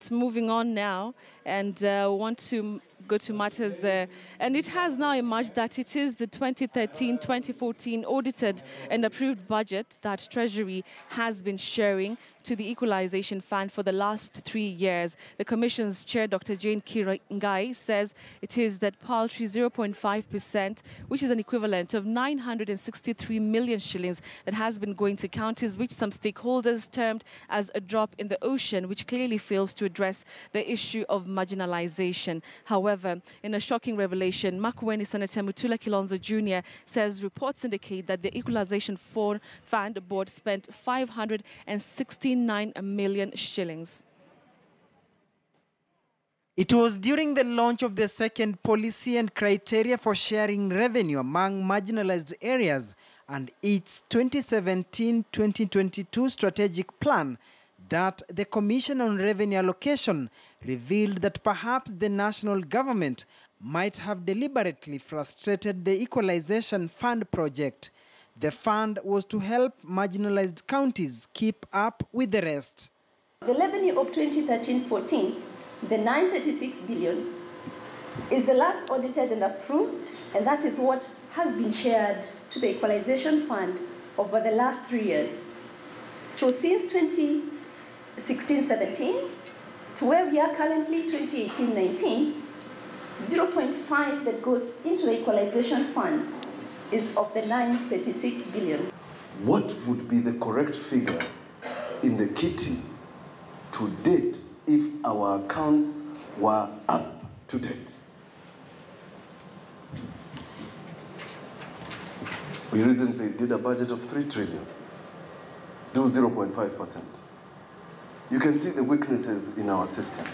But moving on now, and want to go to matters, and it has now emerged that it is the 2013-2014 audited and approved budget that Treasury has been sharing to the Equalization Fund for the last 3 years. The Commission's chair, Dr. Jane Kirangai, says it is that paltry 0.5%, which is an equivalent of 963 million shillings, that has been going to counties, which some stakeholders termed as a drop in the ocean, which clearly fails to address the issue of marginalization. However, in a shocking revelation, Makueni Senator Mutula Kilonzo Jr. says reports indicate that the Equalization Fund Board spent 569 million shillings. It was during the launch of the second policy and criteria for sharing revenue among marginalized areas and its 2017-2022 strategic plan that the Commission on Revenue Allocation revealed that perhaps the national government might have deliberately frustrated the Equalization Fund project. The fund was to help marginalized counties keep up with the rest. The revenue of 2013-14, the 936 billion, is the last audited and approved, and that is what has been shared to the Equalization Fund over the last 3 years. So since 2016-17 to where we are currently, 2018-19, 0.5 that goes into the Equalization Fund is of the 936 billion. What would be the correct figure in the kitty to date if our accounts were up to date? We recently did a budget of 3 trillion, do 0.5%. You can see the weaknesses in our system.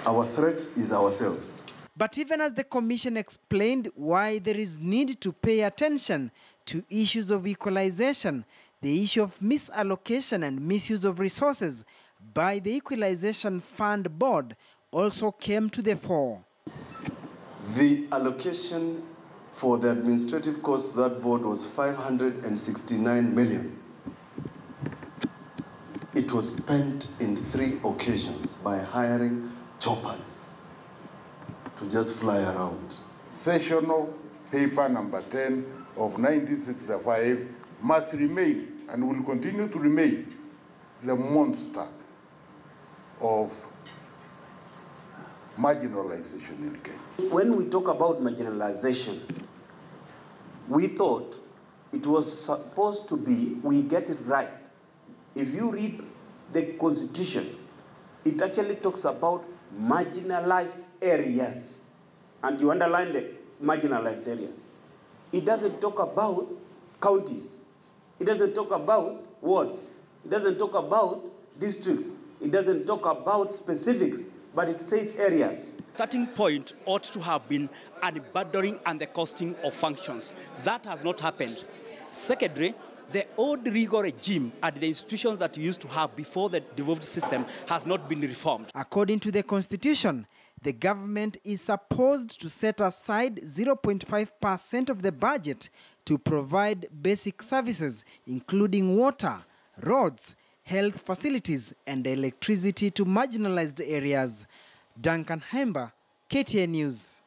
Our threat is ourselves. But even as the Commission explained why there is need to pay attention to issues of equalization, the issue of misallocation and misuse of resources by the Equalization Fund Board also came to the fore. The allocation for the administrative cost of that board was 569 million. It was spent in 3 occasions by hiring choppers to just fly around. Sessional paper number 10 of 1965 must remain and will continue to remain the monster of marginalization in Kenya. When we talk about marginalization, we thought it was supposed to be, we get it right. If you read the Constitution, it actually talks about marginalized areas, and you underline the marginalized areas. It doesn't talk about counties. It doesn't talk about wards. It doesn't talk about districts. It doesn't talk about specifics, but it says areas. Starting point ought to have been unbundling and the costing of functions. That has not happened. Secondly, the old legal regime at the institutions that we used to have before the devolved system has not been reformed. According to the Constitution, the government is supposed to set aside 0.5% of the budget to provide basic services, including water, roads, health facilities, and electricity to marginalized areas. Duncan Hemba, KTN News.